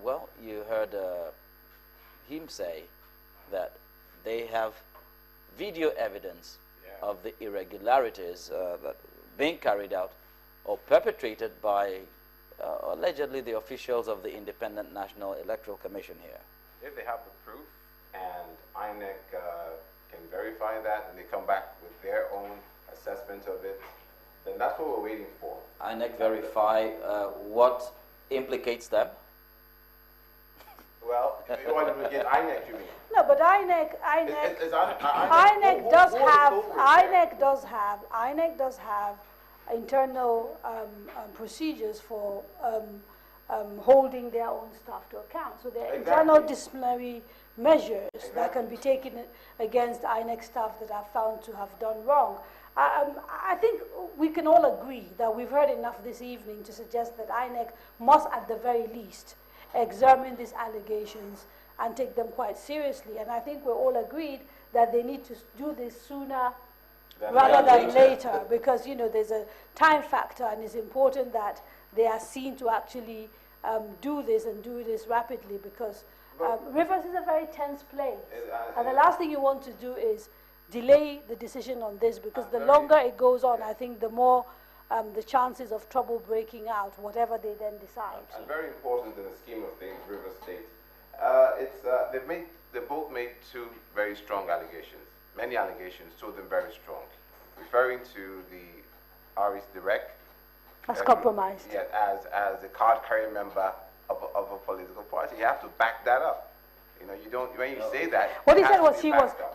Well, you heard him say that they have video evidence of the irregularities that being carried out or perpetrated by allegedly the officials of the Independent National Electoral Commission here. If they have the proof and INEC can verify that and they come back with their own assessment of it, then that's what we're waiting for. INEC verify what implicates them? Well, you want to get INEC, you mean? No, but INEC does have internal procedures for holding their own staff to account. So there are internal disciplinary measures that can be taken against INEC staff that are found to have done wrong. I think we can all agree that we've heard enough this evening to suggest that INEC must, at the very least, examine these allegations and take them quite seriously. And I think we're all agreed that they need to do this sooner rather than later, because, you know, there's a time factor, and it's important that they are seen to actually do this and do this rapidly, because Rivers is a very tense place. And the last thing you want to do is delay the decision on this, because the longer it goes on, I think the more the chances of trouble breaking out, whatever they then decide. And very important in the scheme of things, River State. They both made two very strong allegations. Many allegations, two of them very strong, referring to the RE's direct as compromised. Yeah, as a card-carrying member of a political party. You have to back that up. You know, you don't, when you say that. What he said was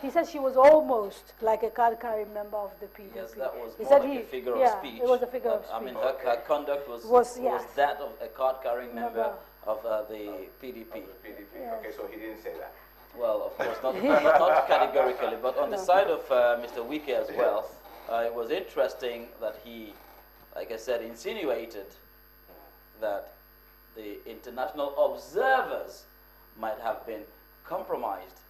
he said she was almost like a card-carrying member of the PDP. Yes, that was he more said like a figure of speech. It was a figure of speech. I mean, her conduct was that of a card-carrying member of the PDP. Of the PDP. Yes. Okay, so he didn't say that. Well, of course, not categorically, but on the side of Mr. Wike as well, it was interesting that he, like I said, insinuated that the international observers might have been compromised.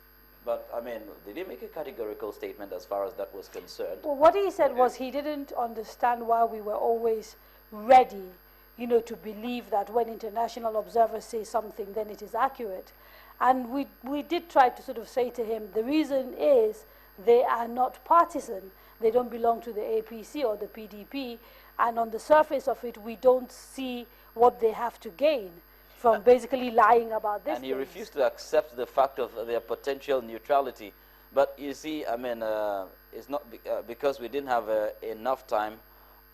But, I mean, did he make a categorical statement as far as that was concerned? Well, what he said was he didn't understand why we were always ready, you know, to believe that when international observers say something, then it is accurate. And we did try to sort of say to him, the reason is they are not partisan. They don't belong to the APC or the PDP. And on the surface of it, we don't see what they have to gain from basically lying about this. And he refused to accept the fact of their potential neutrality. But you see, I mean, it's not because we didn't have enough time.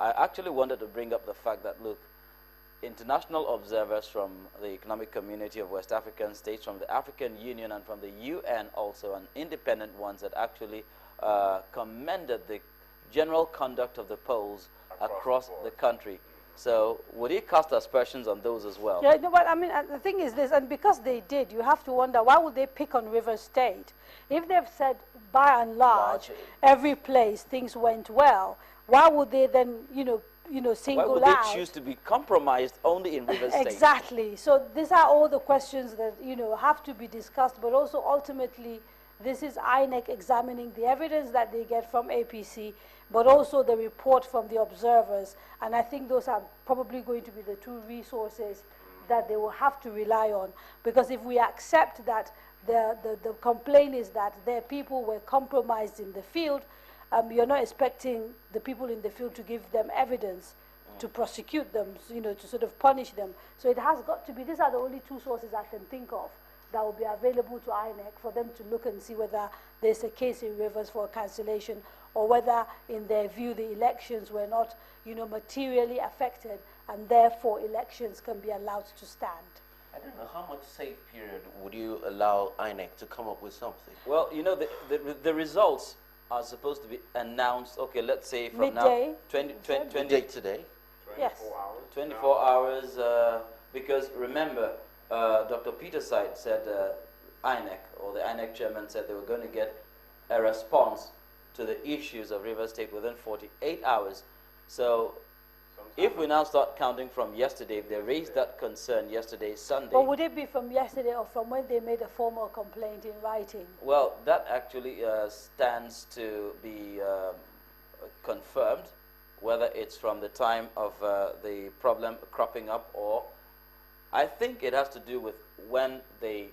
I actually wanted to bring up the fact that, look, international observers from the Economic Community of West African States, from the African Union, and from the UN also, and independent ones that actually commended the general conduct of the polls across the country. So would he cast aspersions on those as well? Yeah, no, but I mean, the thing is this, and because they did, you have to wonder, why would they pick on River State? If they've said, by and large, every place things went well, why would they then, you know, single out? Why would they choose to be compromised only in River State? Exactly. So these are all the questions that, you know, have to be discussed, but also ultimately, this is INEC examining the evidence that they get from APC, but also the report from the observers. And I think those are probably going to be the two resources that they will have to rely on. Because if we accept that the complaint is that their people were compromised in the field, you're not expecting the people in the field to give them evidence to prosecute them, you know, to sort of punish them. So it has got to be, these are the only two sources I can think of that will be available to INEC for them to look and see whether there's a case in Rivers for cancellation, or whether, in their view, the elections were not, you know, materially affected, and therefore elections can be allowed to stand. I don't know, how much safe period would you allow INEC to come up with something? Well, you know, the results are supposed to be announced, okay, let's say from midday, now, 20 today? 24 hours, because remember, Dr. Peterside said INEC, or the INEC chairman said they were going to get a response to the issues of River State within 48 hours. So if we now start counting from yesterday, if they raised that concern yesterday, Sunday. But would it be from yesterday or from when they made a formal complaint in writing? Well, that actually stands to be confirmed, whether it's from the time of the problem cropping up or I think it has to do with when they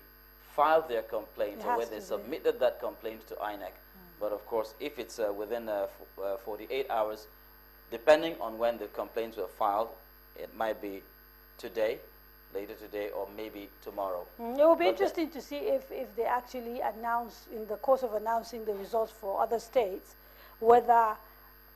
filed their complaint It or has when to they be. submitted that complaint to INEC. But of course, if it's within 48 hours, depending on when the complaints were filed, it might be today, later today, or maybe tomorrow. It will be But interesting to see if they actually announce, in the course of announcing the results for other states, whether,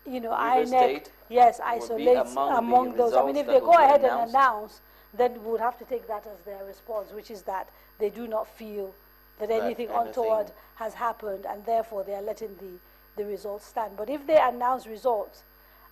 you know, Rivers INEC, State yes, would be isolates among the those. I mean, results if that they will go be ahead and announced. announce, then we would have to take that as their response, which is that they do not feel that anything untoward has happened, and therefore they are letting the results stand. But if they announce results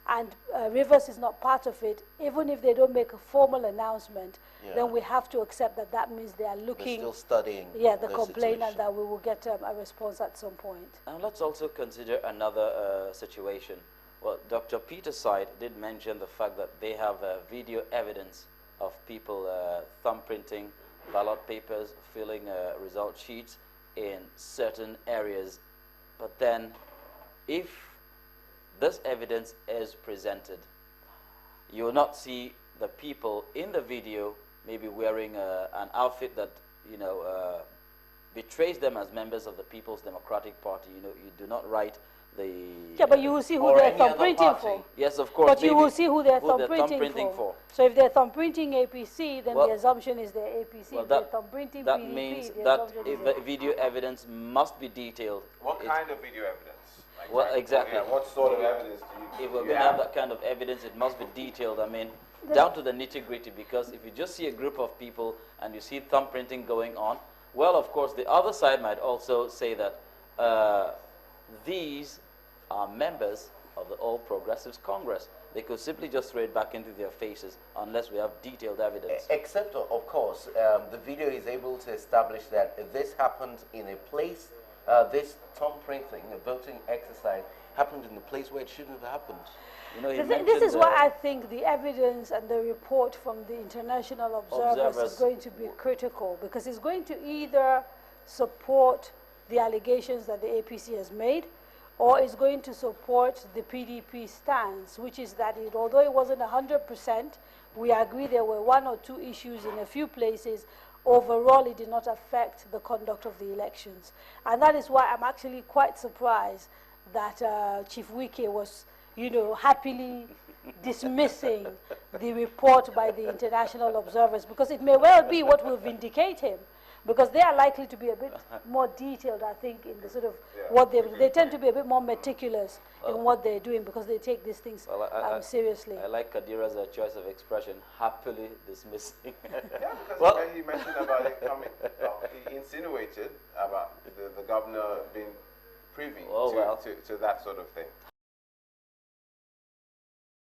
and Rivers is not part of it, even if they don't make a formal announcement, then we have to accept that that means they are looking. They're still studying. The complaint, and that we will get a response at some point. And let's also consider another situation. Well, Dr. Peter's side did mention the fact that they have video evidence of people thumbprinting ballot papers, filling result sheets in certain areas. But then, if this evidence is presented, you will not see the people in the video maybe wearing an outfit that, you know, betrays them as members of the People's Democratic Party. You know, you do not write the... Yeah, but you will see who they're thumbprinting for. Yes, of course. But you will see who they're thumbprinting for. So if they're thumbprinting APC, then the assumption is they're APC. Well, if they're thumbprinting that PDP, means the that assumption if is the video evidence must be detailed. What kind of video evidence? Like, Well, exactly. Yeah, what sort of evidence do you If we're you going to have that kind of evidence, it must be detailed. I mean, down to the nitty-gritty, because if you just see a group of people and you see thumbprinting going on, well, of course, the other side might also say that these are members of the All Progressives Congress. They could simply just throw it back into their faces unless we have detailed evidence. Except, of course, the video is able to establish that this happened in a place, this thumbprinting, a voting exercise, happened in a place where it shouldn't have happened. You know, this is why I think the evidence and the report from the international observers is going to be critical, because it's going to either support the allegations that the APC has made, or it's going to support the PDP stance, which is that although it wasn't 100%, we agree there were one or two issues in a few places. Overall, it did not affect the conduct of the elections. And that is why I'm actually quite surprised that Chief Wike was, you know, happily dismissing the report by the international observers, because it may well be what will vindicate him, because they are likely to be a bit more detailed, I think, in the sort of what they tend to be a bit more meticulous in what they're doing, because they take these things seriously. I like Kadira's choice of expression, happily dismissing. Yeah, because he mentioned about it coming, he insinuated about the governor being privy to that sort of thing.